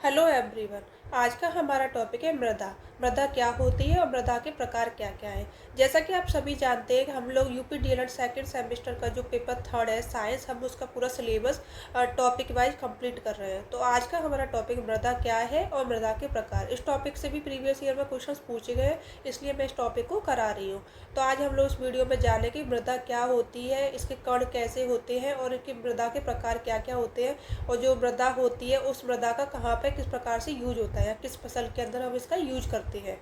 Hello everyone. आज का हमारा टॉपिक है मृदा। मृदा क्या होती है और मृदा के प्रकार क्या क्या हैं। जैसा कि आप सभी जानते हैं कि हम लोग यूपी डीएलएड सेकंड सेमेस्टर का जो पेपर थर्ड है साइंस, हम उसका पूरा सिलेबस टॉपिक वाइज कंप्लीट कर रहे हैं। तो आज का हमारा टॉपिक मृदा क्या है और मृदा के प्रकार। इस टॉपिक से भी प्रीवियस ईयर में क्वेश्चन पूछे गए, इसलिए मैं इस टॉपिक को करा रही हूँ। तो आज हम लोग इस वीडियो में जाने की मृदा क्या होती है, इसके कण कैसे होते हैं और इसकी मृदा के प्रकार क्या क्या होते हैं, और जो मृदा होती है उस मृदा का कहाँ पे किस प्रकार से यूज होता है या किस फसल के अंदर हम इसका यूज करते हैं।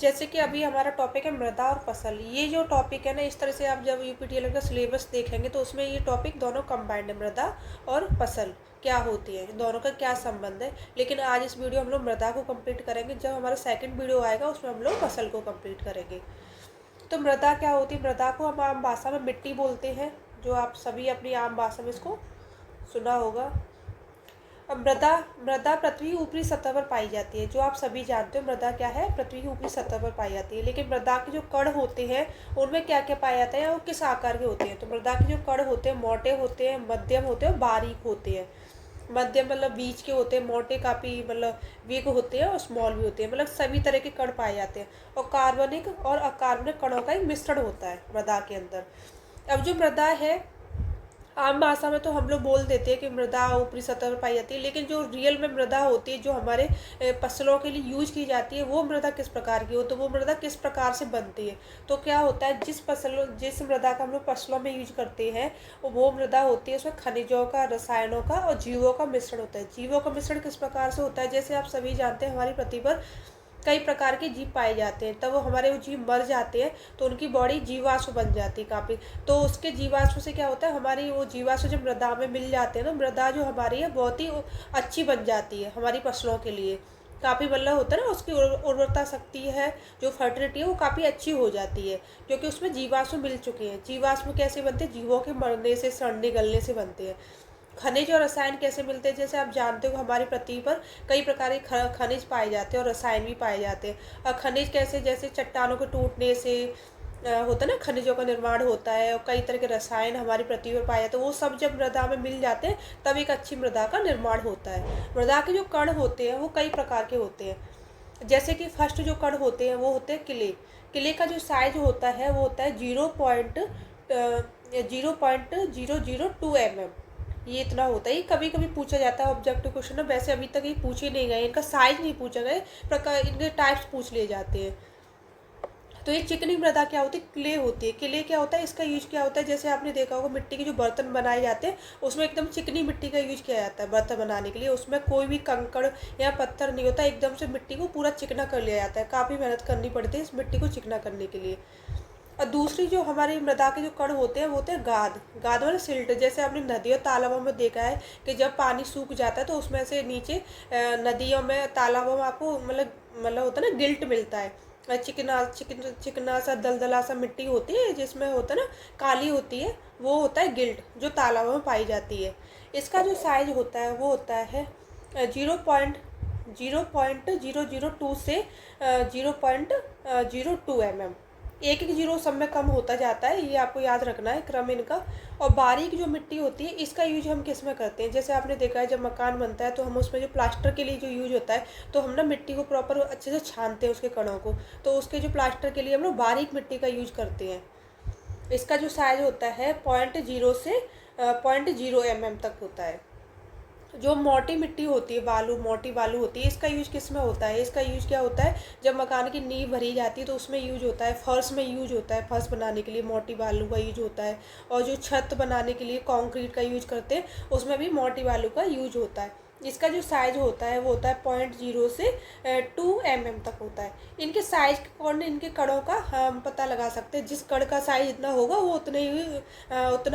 जैसे कि अभी हमारा टॉपिक है मृदा और फसल। ये जो टॉपिक है ना, इस तरह से आप जब यूपीटीएल का सिलेबस देखेंगे तो उसमें ये टॉपिक दोनों कंबाइंड है, मृदा और फसल क्या होती है, दोनों का क्या संबंध है। लेकिन आज इस वीडियो हम लोग मृदा को कंप्लीट करेंगे, जब हमारा सेकंड वीडियो आएगा उसमें हम लोग फसल को कंप्लीट करेंगे। तो मृदा क्या होती है? मृदा को हम आम भाषा में मिट्टी बोलते हैं, जो आप सभी अपनी आम भाषा में इसको सुना होगा। अब मृदा मृदा पृथ्वी की ऊपरी सतह पर पाई जाती है। जो आप सभी जानते हो मृदा क्या है, पृथ्वी की ऊपरी सतह पर पाई जाती है। लेकिन मृदा के जो कण होते हैं उनमें क्या क्या पाया जाता है, वो किस आकार के होते हैं? तो मृदा के जो कण होते हैं मोटे होते हैं, मध्यम होते हैं, बारीक होते हैं। मध्यम मतलब बीच के होते हैं, मोटे काफ़ी मतलब वीक होते हैं, और स्मॉल भी होते हैं, मतलब सभी तरह के कण पाए जाते हैं। और कार्बनिक और अकार्बनिक कणों का एक मिश्रण होता है मृदा के अंदर। अब जो मृदा है, आम भाषा में तो हम लोग बोल देते हैं कि मृदा ऊपरी सतह पर पाई जाती है, लेकिन जो रियल में मृदा होती है, जो हमारे फसलों के लिए यूज की जाती है, वो मृदा किस प्रकार की हो, तो वो मृदा किस प्रकार से बनती है। तो क्या होता है, जिस मृदा का हम लोग फसलों में यूज करते हैं वो मृदा होती है, उसमें खनिजों का, रसायनों का और जीवों का मिश्रण होता है। जीवों का मिश्रण किस प्रकार से होता है? जैसे आप सभी जानते हैं हमारी पृथ्वी पर कई प्रकार के जीव पाए जाते हैं, तब वो हमारे वो जीव मर जाते हैं तो उनकी बॉडी जीवाश्म बन जाती है काफ़ी। तो उसके जीवाश्म से क्या होता है, हमारी वो जीवाश्म जब मृदा में मिल जाते हैं ना, मृदा जो हमारी है बहुत ही अच्छी बन जाती है हमारी फसलों के लिए। काफ़ी मतलब होता है ना, उसकी उर्वरता शक्ति है, जो फर्टिलिटी है वो काफ़ी अच्छी हो जाती है, क्योंकि उसमें जीवाश्म मिल चुके हैं। जीवाश्म कैसे बनते हैं? जीवों के मरने से, सड़ने गलने से बनते हैं। खनिज और रसायन कैसे मिलते हैं? जैसे आप जानते हो हमारी पृथ्वी पर कई प्रकार के खनिज पाए जाते हैं और रसायन भी पाए जाते हैं। और खनिज कैसे? जैसे चट्टानों के टूटने से होता है ना, खनिजों का निर्माण होता है, और कई तरह के रसायन हमारी पृथ्वी पर पाए जाते हैं। वो सब जब मृदा में मिल जाते हैं तब एक अच्छी मृदा का निर्माण होता है। मृदा के जो कण होते हैं वो कई प्रकार के होते हैं। जैसे कि फर्स्ट जो कण होते हैं वो होते हैं किले। किले का जो साइज होता है वो होता है 0.002 mm। ये इतना होता है। ये कभी कभी पूछा जाता है ऑब्जेक्टिव क्वेश्चन में, वैसे अभी तक ये पूछे नहीं गए, इनका साइज नहीं पूछा गया, प्रकार इनके टाइप्स पूछ लिए जाते हैं। तो ये चिकनी मृदा क्या होती है? क्ले होती है। क्ले क्या होता है? इसका यूज क्या होता है? जैसे आपने देखा होगा मिट्टी के जो बर्तन बनाए जाते हैं उसमें एकदम चिकनी मिट्टी का यूज किया जाता है बर्तन बनाने के लिए। उसमें कोई भी कंकड़ या पत्थर नहीं होता, एकदम से मिट्टी को पूरा चिकना कर लिया जाता है। काफ़ी मेहनत करनी पड़ती है इस मिट्टी को चिकना करने के लिए। और दूसरी जो हमारी मृदा के जो कण होते हैं वो होते हैं गाद। गाद वाले सिल्ट। जैसे आपने नदियों तालाबों में देखा है कि जब पानी सूख जाता है तो उसमें से नीचे नदियों में, तालाबों में आपको मतलब होता है ना, गिल्ट मिलता है। चिकना सा दलदला सा मिट्टी होती है जिसमें होता है ना, काली होती है, वो होता है गिल्ट, जो तालाबों में पाई जाती है। इसका जो साइज होता है वो होता है 0.002 से 0.02 mm। एक एक जीरो सब में कम होता जाता है, ये आपको याद रखना है क्रम इनका। और बारीक जो मिट्टी होती है इसका यूज हम किस में करते हैं? जैसे आपने देखा है जब मकान बनता है तो हम उसमें जो प्लास्टर के लिए जो यूज होता है, तो हम ना मिट्टी को प्रॉपर अच्छे से छानते हैं उसके कणों को, तो उसके जो प्लास्टर के लिए हम लोग बारीक मिट्टी का यूज करते हैं। इसका जो साइज होता है 0.0 से 0.0 mm तक होता है। जो मोटी मिट्टी होती है, बालू, मोटी बालू होती है, इसका यूज किस में होता है? इसका यूज क्या होता है? जब मकान की नींव भरी जाती है तो उसमें यूज होता है, फर्श में यूज होता है, फर्श बनाने के लिए मोटी बालू का यूज होता है। और जो छत बनाने के लिए कंक्रीट का यूज करते हैं उसमें भी मोटी बालू का यूज होता है। इसका जो साइज होता है वो होता है 0.0 से 2 mm तक होता है। इनके साइज के अकॉर्डिंग इनके कणों का हम पता लगा सकते हैं। जिस कण का साइज इतना होगा वो उतना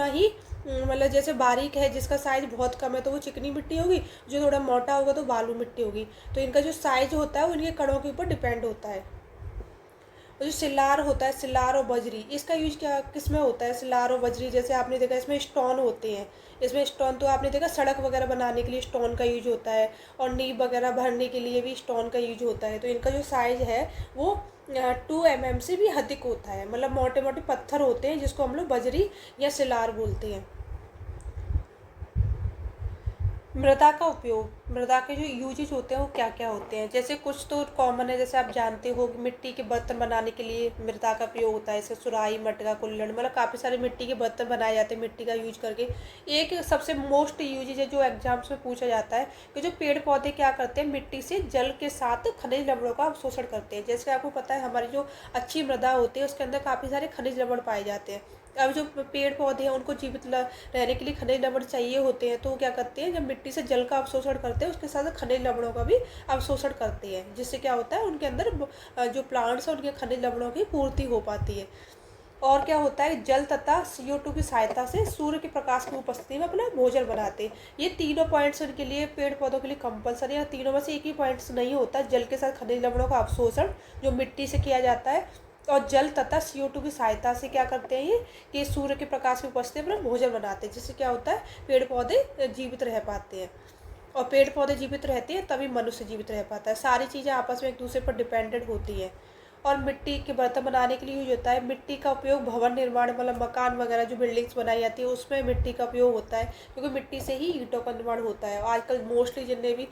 ही मतलब जैसे बारीक है, जिसका साइज बहुत कम है तो वो चिकनी मिट्टी होगी, जो थोड़ा मोटा होगा तो बालू मिट्टी होगी। तो इनका जो साइज होता है वो इनके कणों के ऊपर डिपेंड होता है। और जो सिल्लार होता है, सिल्लार और बजरी, इसका यूज क्या किस में होता है? सिल्लार और बजरी जैसे आपने देखा इसमें स्टोन होते हैं। इसमें स्टोन तो आपने देखा सड़क वगैरह बनाने के लिए स्टोन का यूज होता है, और नींव वगैरह भरने के लिए भी स्टोन का यूज होता है। तो इनका जो साइज है वो 2 mm से भी अधिक होता है। मतलब मोटे मोटे पत्थर होते हैं जिसको हम लोग बजरी या सिल्लार बोलते हैं। मृदा का उपयोग, मृदा के जो यूजेज होते हैं वो क्या क्या होते हैं। जैसे कुछ तो कॉमन है, जैसे आप जानते हो कि मिट्टी के बर्तन बनाने के लिए मृदा का उपयोग होता है, जैसे सुराही, मटका, कुल्हड़, मतलब काफ़ी सारे मिट्टी के बर्तन बनाए जाते हैं मिट्टी का यूज करके। एक सबसे मोस्ट यूजेज है जो एग्जाम्स में पूछा जाता है कि जो पेड़ पौधे क्या करते हैं, मिट्टी से जल के साथ खनिज लवणों का अवशोषण करते हैं। जैसे आपको पता है हमारी जो अच्छी मृदा होती है उसके अंदर काफ़ी सारे खनिज लवण पाए जाते हैं। अब जो पेड़ पौधे हैं उनको जीवित रहने के लिए खनिज लवण चाहिए होते हैं, तो वो क्या करते हैं, जब मिट्टी से जल का अवशोषण करते हैं उसके साथ खनिज लवणों का भी अवशोषण करते हैं, जिससे क्या होता है उनके अंदर जो प्लांट्स हैं उनके खनिज लवणों की पूर्ति हो पाती है। और क्या होता है, जल तथा CO2 की सहायता से सूर्य के प्रकाश की उपस्थिति में अपना भोजन बनाते हैं। ये तीनों पॉइंट्स उनके लिए, पेड़ पौधों के लिए कंपलसरी है। तीनों में से एक ही पॉइंट्स नहीं होता, जल के साथ खनिज लवणों का अवशोषण जो मिट्टी से किया जाता है, और जल तथा CO2 की सहायता से क्या करते हैं ये कि सूर्य के प्रकाश की उपस्थिति में अपना भोजन बनाते हैं, जिससे क्या होता है पेड़ पौधे जीवित रह पाते हैं। और पेड़ पौधे जीवित रहते हैं तभी मनुष्य जीवित रह पाता है। सारी चीज़ें आपस में एक दूसरे पर डिपेंडेंट होती हैं। और मिट्टी के बर्तन बनाने के लिए यूज होता है। मिट्टी का उपयोग भवन निर्माण, मतलब मकान वगैरह जो बिल्डिंग्स बनाई जाती है उसमें मिट्टी का उपयोग होता है, क्योंकि मिट्टी से ही ईंटों का निर्माण होता है। आजकल मोस्टली जितने भी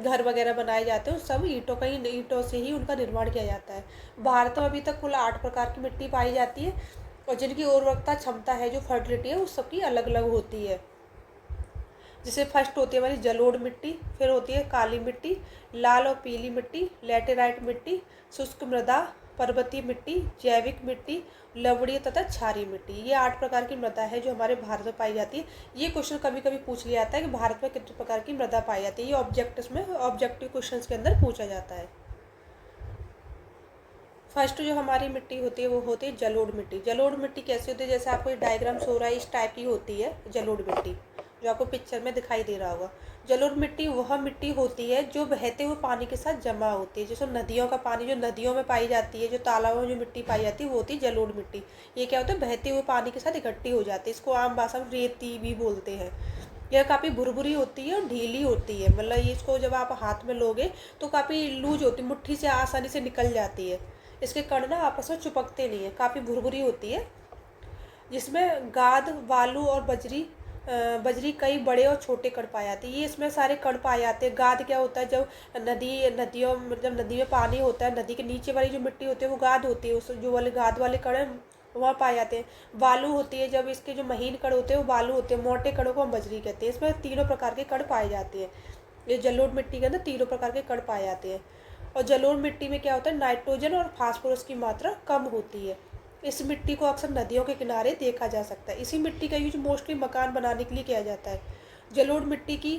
घर वगैरह बनाए जाते हैं सब ईंटों से ही उनका निर्माण किया जाता है। भारत में अभी तक कुल 8 प्रकार की मिट्टी पाई जाती है, और जिनकी उर्वरकता क्षमता है, जो फर्टिलिटी है, उस सबकी अलग अलग होती है। जिसे फर्स्ट होती है हमारी जलोढ़ मिट्टी, फिर होती है काली मिट्टी, लाल और पीली मिट्टी, लैटेराइट मिट्टी, शुष्क मृदा, पर्वतीय मिट्टी, जैविक मिट्टी, लवणीय तथा क्षारीय मिट्टी। ये 8 प्रकार की मृदा है जो हमारे भारत में पाई जाती है। ये क्वेश्चन कभी कभी पूछ लिया जाता है कि भारत में कितने प्रकार की मृदा पाई जाती है। ये ऑब्जेक्टिव क्वेश्चन के अंदर पूछा जाता है। फर्स्ट जो हमारी मिट्टी होती है वो होती है जलोढ़ मिट्टी। जलोढ़ मिट्टी कैसी होती है, जैसे आपको ये डायग्राम हो रहा है इस टाइप की होती है जलोढ़ मिट्टी, जो आपको पिक्चर में दिखाई दे रहा होगा। जलोढ़ मिट्टी वह मिट्टी होती है जो बहते हुए पानी के साथ जमा होती है। जैसे नदियों का पानी, जो नदियों में पाई जाती है, जो तालाबों में जो मिट्टी पाई जाती है वो होती है जलोढ़ मिट्टी। ये क्या होता है, बहते हुए पानी के साथ इकट्ठी हो जाती है। इसको आम भाषा में रेती भी बोलते हैं। यह काफ़ी भुरभुरी होती है और ढीली होती है, मतलब ये इसको जब आप हाथ में लोगे तो काफ़ी लूज होती है, मुट्ठी से आसानी से निकल जाती है। इसके कण ना आपस में चिपकते नहीं है, काफ़ी भुरभुरी होती है। जिसमें गाद, बालू और बजरी कई बड़े और छोटे कण पाए जाते हैं। ये इसमें सारे कण पाए जाते हैं। गाद क्या होता है, जब जब नदी में पानी होता है, नदी के नीचे वाली जो मिट्टी होती है वो गाद होती है, उस जो वाले गाद वाले कण वहाँ पाए जाते हैं। बालू होती है, जब इसके जो महीन कण होते हैं वो बालू होते हैं, मोटे कणों को हम बजरी कहते हैं। इसमें तीनों प्रकार के कण पाए जाते हैं। ये जलोढ़ मिट्टी के अंदर तीनों प्रकार के कण पाए जाते हैं। और जलोढ़ मिट्टी में क्या होता है, नाइट्रोजन और फास्फोरस की मात्रा कम होती है। इस मिट्टी को अक्सर नदियों के किनारे देखा जा सकता है। इसी मिट्टी का यूज मोस्टली मकान बनाने के लिए किया जाता है। जलोढ़ मिट्टी की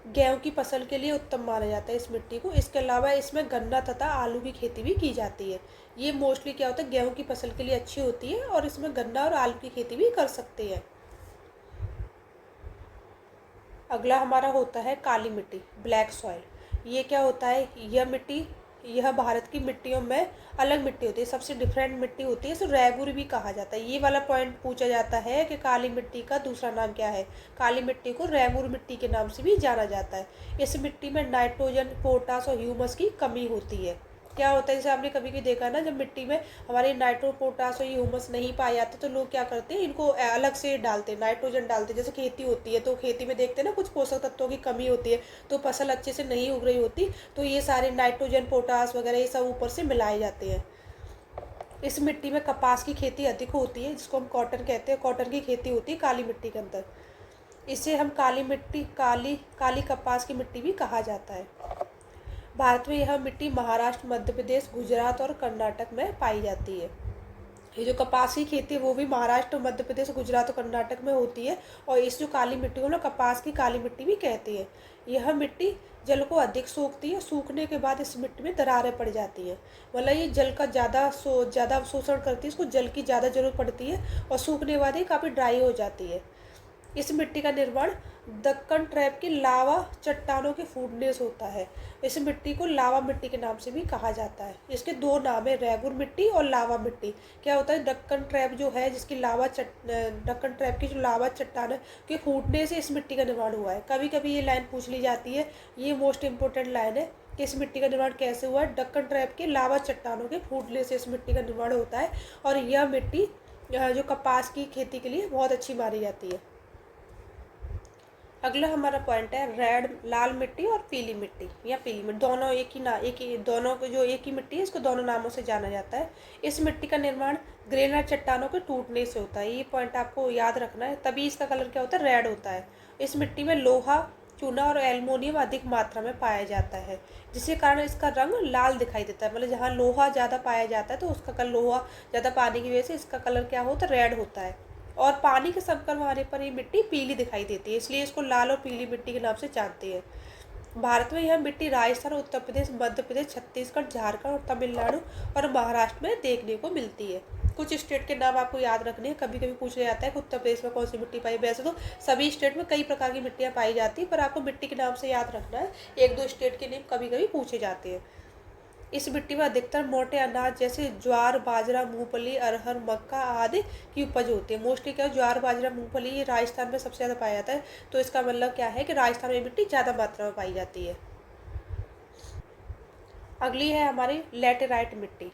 गेहूं की फसल के लिए उत्तम माना जाता है इस मिट्टी को। इसके अलावा इसमें गन्ना तथा आलू की खेती भी की जाती है। ये मोस्टली क्या होता है, गेहूं की फसल के लिए अच्छी होती है, और इसमें गन्ना और आलू की खेती भी कर सकते हैं। अगला हमारा होता है काली मिट्टी, ब्लैक सॉइल। ये क्या होता है, यह भारत की मिट्टियों में अलग मिट्टी होती है, सबसे डिफरेंट मिट्टी होती है। इसे रैगुर भी कहा जाता है। ये वाला पॉइंट पूछा जाता है कि काली मिट्टी का दूसरा नाम क्या है। काली मिट्टी को रैगुर मिट्टी के नाम से भी जाना जाता है। इस मिट्टी में नाइट्रोजन, पोटास और ह्यूमस की कमी होती है। क्या होता है, जैसे आपने कभी भी देखा ना, जब मिट्टी में हमारे नाइट्रो, पोटास और ह्यूमस नहीं पाए जाते तो लोग क्या करते हैं, इनको अलग से डालते हैं, नाइट्रोजन डालते हैं। जैसे खेती होती है तो खेती में देखते हैं ना, कुछ पोषक तत्वों की कमी होती है तो फसल अच्छे से नहीं उग रही होती, तो ये सारे नाइट्रोजन, पोटास वगैरह ये सब ऊपर से मिलाए जाते हैं। इस मिट्टी में कपास की खेती अधिक होती है, जिसको हम कॉटन कहते हैं। कॉटन की खेती होती है काली मिट्टी के अंदर। इसे हम काली कपास की मिट्टी भी कहा जाता है। भारत में यह मिट्टी महाराष्ट्र, मध्य प्रदेश, गुजरात और कर्नाटक में पाई जाती है। ये जो कपास की खेती है वो भी महाराष्ट्र, मध्य प्रदेश, गुजरात और कर्नाटक में होती है। और इस जो काली मिट्टी को ना कपास की काली मिट्टी भी कहते हैं। यह मिट्टी जल को अधिक सोखती है। सूखने के बाद इस मिट्टी में दरारें पड़ जाती हैं, मतलब ये जल का ज़्यादा अवशोषण करती है, इसको जल की ज़्यादा जरूरत पड़ती है, और सूखने के बाद ये काफ़ी ड्राई हो जाती है। इस मिट्टी का निर्माण दक्कन ट्रैप की लावा चट्टानों के फूटने से होता है। इस मिट्टी को लावा मिट्टी के नाम से भी कहा जाता है। इसके दो नाम है, रैगुर मिट्टी और लावा मिट्टी। क्या होता है, दक्कन ट्रैप जो है, दक्कन ट्रैप की जो लावा चट्टान के फूटने से इस मिट्टी का निर्माण हुआ है। कभी कभी ये लाइन पूछ ली जाती है, ये मोस्ट इंपॉर्टेंट लाइन है कि इस मिट्टी का निर्माण कैसे हुआ है। दक्कन ट्रैप के लावा चट्टानों के फूटने से इस मिट्टी का निर्माण होता है, और यह मिट्टी जो कपास की खेती के लिए बहुत अच्छी मानी जाती है। अगला हमारा पॉइंट है रेड, लाल मिट्टी और पीली मिट्टी या पीली मिट्टी, दोनों एक ही दोनों को जो एक ही मिट्टी है, इसको दोनों नामों से जाना जाता है। इस मिट्टी का निर्माण ग्रेनाइट चट्टानों के टूटने से होता है। ये पॉइंट आपको याद रखना है, तभी इसका कलर क्या होता है, रेड होता है। इस मिट्टी में लोहा, चूना और एल्युमिनियम अधिक मात्रा में पाया जाता है, जिसके कारण इसका रंग लाल दिखाई देता है। मतलब जहाँ लोहा ज़्यादा पाया जाता है तो उसका कलर, लोहा ज़्यादा पाने की वजह से इसका कलर क्या होता है, रेड होता है। और पानी के संपर्क में आने पर ये मिट्टी पीली दिखाई देती है, इसलिए इसको लाल और पीली मिट्टी के नाम से जानते हैं। भारत में यह मिट्टी राजस्थान, उत्तर प्रदेश, मध्य प्रदेश, छत्तीसगढ़, झारखंड और तमिलनाडु और महाराष्ट्र में देखने को मिलती है। कुछ स्टेट के नाम आपको याद रखने हैं, कभी कभी पूछ लिया जाता है कि उत्तर प्रदेश में कौन सी मिट्टी पाई। वैसे तो सभी स्टेट में कई प्रकार की मिट्टियाँ पाई जाती हैं, पर आपको मिट्टी के नाम से याद रखना है। एक दो स्टेट के नेम कभी कभी पूछे जाते हैं। इस मिट्टी में अधिकतर मोटे अनाज जैसे ज्वार, बाजरा, मूंगफली, अरहर, मक्का आदि की उपज होती है। मोस्टली क्या है, ज्वार, बाजरा, मूंगफली ये राजस्थान में सबसे ज़्यादा पाया जाता है। तो इसका मतलब क्या है कि राजस्थान में मिट्टी ज़्यादा मात्रा में पाई जाती है। अगली है हमारी लैटेराइट मिट्टी।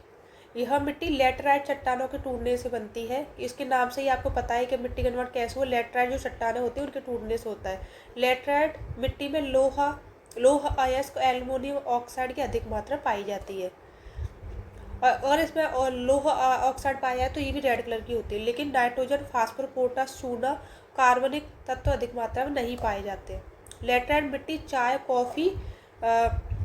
यह मिट्टी लैटेराइट चट्टानों के टूटने से बनती है। इसके नाम से ही आपको पता है कि मिट्टी का निर्माण कैसे हो। लैटेराइट जो चट्टानें होती हैं उनके टूटने से होता है। लैटेराइट मिट्टी में लौह अयस्क, एल्युमिनियम ऑक्साइड की अधिक मात्रा पाई जाती है। और इसमें लौह ऑक्साइड पाया है तो ये भी रेड कलर की होती है, लेकिन नाइट्रोजन, फास्फोरस, पोटास, चूना, कार्बनिक तत्व अधिक मात्रा में नहीं पाए जाते। लैटेराइट मिट्टी चाय, कॉफ़ी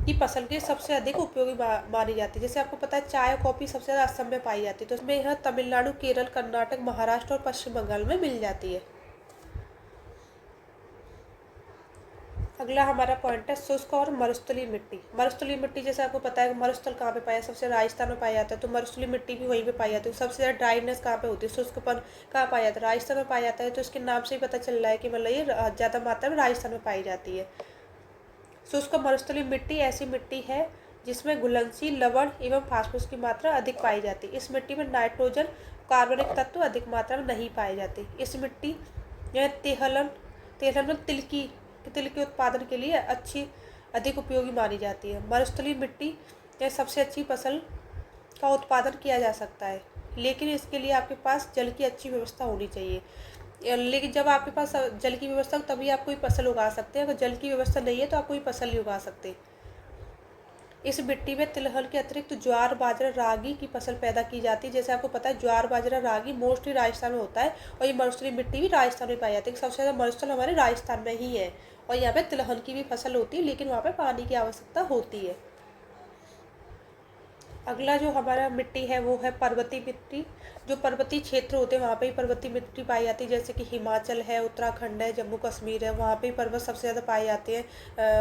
की फसल के सबसे अधिक उपयोगी मानी जाती है। जैसे आपको पता है चाय और कॉफ़ी सबसे ज़्यादा असम में पाई जाती है, तो इसमें यह तमिलनाडु, केरल, कर्नाटक, महाराष्ट्र और पश्चिम बंगाल में मिल जाती है। अगला हमारा पॉइंट है शुष्क और मरुस्थलीय मिट्टी। मरुस्थलीय मिट्टी जैसे आपको पता है मरुस्थल कहाँ पे पाया, सबसे राजस्थान में पाया जाता है, तो मरुस्थलीय मिट्टी भी वहीं पे पाई जाती है। सबसे ज़्यादा ड्राइनेस कहाँ पे होती है, शुष्कपन कहाँ पाया जाता है, राजस्थान में पाया जाता है। तो इसके नाम से ही पता चल रहा है कि मतलब ये ज़्यादा मात्रा में राजस्थान में पाई जाती है। शुष्क मरुस्थलीय मिट्टी ऐसी मिट्टी है जिसमें घुलनशील लवण एवं फास्फोरस की मात्रा अधिक पाई जाती है। इस मिट्टी में नाइट्रोजन, कार्बनिक तत्व अधिक मात्रा में नहीं पाए जाते। इस मिट्टी यह तेलहन में तिल के उत्पादन के लिए अधिक उपयोगी मानी जाती है। मरुस्थलीय मिट्टी यह सबसे अच्छी फसल का उत्पादन किया जा सकता है, लेकिन इसके लिए आपके पास जल की अच्छी व्यवस्था होनी चाहिए। लेकिन जब आपके पास जल की व्यवस्था हो तभी आप कोई फसल उगा सकते हैं। अगर जल की व्यवस्था नहीं है तो आप कोई फसल नहीं उगा सकते। इस मिट्टी में तिलहन के अतिरिक्त ज्वार, बाजरा, रागी की फसल पैदा की जाती है। जैसे आपको पता है ज्वार, बाजरा, रागी मोस्टली राजस्थान में होता है, और ये मरुस्थलीय मिट्टी भी राजस्थान में पाई जाती है। सबसे ज़्यादा मरुस्थल हमारे राजस्थान में ही है, और यहाँ पे तिलहन की भी फसल होती है, लेकिन वहाँ पे पानी की आवश्यकता होती है। अगला जो हमारा मिट्टी है वो है पर्वतीय मिट्टी। जो पर्वतीय क्षेत्र होते हैं वहाँ पे ही पर्वतीय मिट्टी पाई जाती है, जैसे कि हिमाचल है, उत्तराखंड है, जम्मू कश्मीर है, वहाँ पे ही पर्वत सबसे ज़्यादा पाए जाते हैं।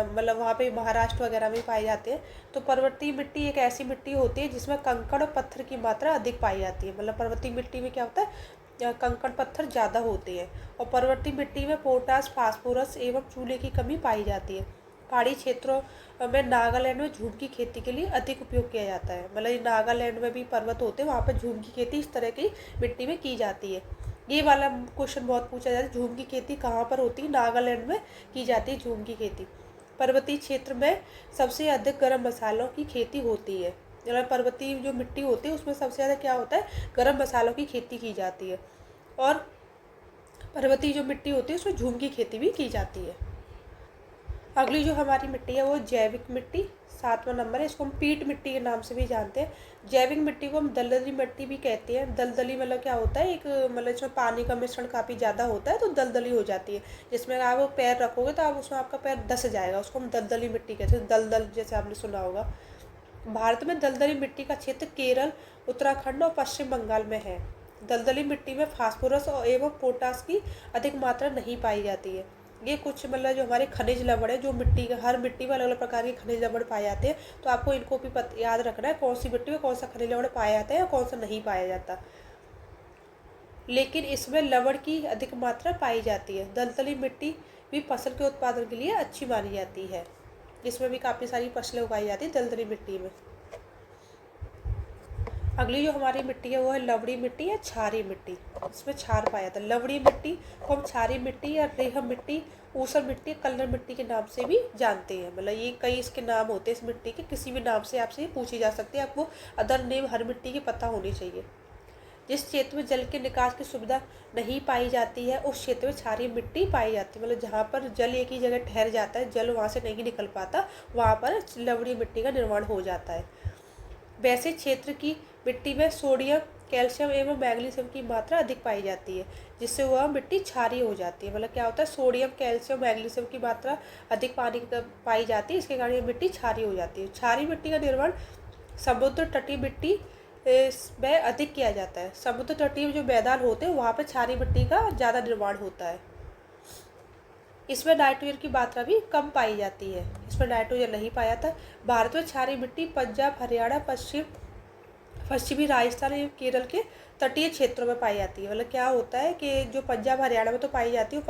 मतलब वहाँ पे महाराष्ट्र वगैरह में पाए जाते हैं। तो पर्वतीय मिट्टी एक ऐसी मिट्टी होती है जिसमें कंकड़ और पत्थर की मात्रा अधिक पाई जाती है। मतलब पर्वतीय मिट्टी में क्या होता है, कंकड़ पत्थर ज़्यादा होते हैं। और पर्वतीय मिट्टी में पोटास, फास्फोरस एवं चूने की कमी पाई जाती है। पहाड़ी क्षेत्रों में नागालैंड में झूम की खेती के लिए अधिक उपयोग किया जाता है। मतलब नागालैंड में भी पर्वत होते हैं, वहाँ पर झूम की खेती इस तरह की मिट्टी में की जाती है। ये वाला क्वेश्चन बहुत पूछा जाता है, झूम की खेती कहाँ पर होती है, नागालैंड में की जाती है झूम की खेती। पर्वतीय क्षेत्र में सबसे अधिक गर्म मसालों की खेती होती है। मतलब पर्वतीय जो मिट्टी होती है उसमें सबसे ज़्यादा क्या होता है, गर्म मसालों की खेती की जाती है। और पर्वतीय जो मिट्टी होती है उसमें झूम की खेती भी की जाती है। अगली जो हमारी मिट्टी है वो जैविक मिट्टी, 7वां नंबर है। इसको हम पीट मिट्टी के नाम से भी जानते हैं। जैविक मिट्टी को हम दलदली मिट्टी भी कहते हैं। दलदली मतलब क्या होता है, एक मतलब इसमें पानी का मिश्रण काफ़ी ज़्यादा होता है तो दलदली हो जाती है, जिसमें आप पैर रखोगे तो आप उसमें आपका पैर धस जाएगा, उसको हम दलदली मिट्टी कहते हैं। दलदल जैसे आपने सुना होगा। भारत में दलदली मिट्टी का क्षेत्र केरल, उत्तराखंड और पश्चिम बंगाल में है। दलदली मिट्टी में फास्फोरस और एवं पोटास की अधिक मात्रा नहीं पाई जाती है। ये कुछ मतलब जो हमारे खनिज लवण है, जो मिट्टी के हर मिट्टी में अलग अलग प्रकार के खनिज लवण पाए जाते हैं, तो आपको इनको भी याद रखना है कौन सी मिट्टी में कौन सा खनिज लवण पाया जाता है और कौन सा नहीं पाया जाता। लेकिन इसमें लवण की अधिक मात्रा पाई जाती है। दलदली मिट्टी भी फसल के उत्पादन के लिए अच्छी मानी जाती है। इसमें भी काफ़ी सारी फसलें उगाई जाती है दलदली मिट्टी में। अगली जो हमारी मिट्टी है वो है लवड़ी मिट्टी या क्षारीय मिट्टी। इसमें क्षार पाया जाता है। लवड़ी मिट्टी को हम क्षारीय मिट्टी या रेहम मिट्टी, ऊसर मिट्टी, कल्लर मिट्टी के नाम से भी जानते हैं। मतलब ये कई इसके नाम होते हैं इस मिट्टी के, किसी भी नाम से आपसे ये पूछी जा सकती है। आपको अदर नेम हर मिट्टी की पता होनी चाहिए। जिस क्षेत्र में जल के निकास की सुविधा नहीं पाई जाती है उस क्षेत्र में क्षारीय मिट्टी पाई जाती है। मतलब जहाँ पर जल एक ही जगह ठहर जाता है, जल वहाँ से नहीं निकल पाता, वहाँ पर लवणीय मिट्टी का निर्माण हो जाता है। वैसे क्षेत्र की मिट्टी में सोडियम, कैल्शियम एवं मैग्नीशियम की मात्रा अधिक पाई जाती है, जिससे वह मिट्टी क्षारीय हो जाती है। मतलब क्या होता है, सोडियम, कैल्शियम, मैग्नीशियम की मात्रा अधिक पाई जाती है, इसके कारण ये मिट्टी क्षारीय हो जाती है। क्षारीय मिट्टी का निर्माण समुद्र तटीय मिट्टी में अधिक किया जाता है। समुद्र तटीय जो मैदान होते हैं वहाँ पर क्षारीय मिट्टी का ज़्यादा निर्माण होता है। इसमें नाइट्रोजन की मात्रा भी कम पाई जाती है, इसमें नाइट्रोजन नहीं पाया जाता। भारत में क्षारीय मिट्टी पंजाब, हरियाणा, पश्चिमी राजस्थान एवं केरल के तटीय क्षेत्रों में पाई जाती है। मतलब क्या होता है कि जो पंजाब, हरियाणा में तो पाई जाती है,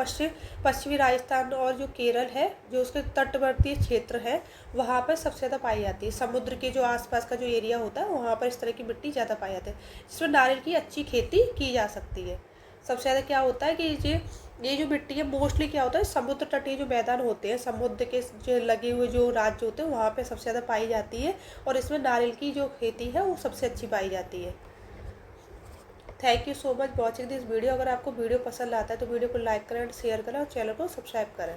पश्चिमी राजस्थान और जो केरल है, जो उसके तटवर्ती क्षेत्र है, वहाँ पर सबसे ज़्यादा पाई जाती है। समुद्र के जो आसपास का जो एरिया होता है वहाँ पर इस तरह की मिट्टी ज़्यादा पाई जाती है, जिसमें नारियल की अच्छी खेती की जा सकती है। सबसे ज़्यादा क्या होता है कि ये जो मिट्टी है मोस्टली क्या होता है, समुद्र तटीय जो मैदान होते हैं, समुद्र के जो लगे हुए जो राज्य होते हैं वहाँ पे सबसे ज़्यादा पाई जाती है, और इसमें नारियल की जो खेती है वो सबसे अच्छी पाई जाती है। Thank you so much watching this video. अगर आपको वीडियो पसंद आता है तो वीडियो को लाइक करें, शेयर करें और चैनल को सब्सक्राइब करें।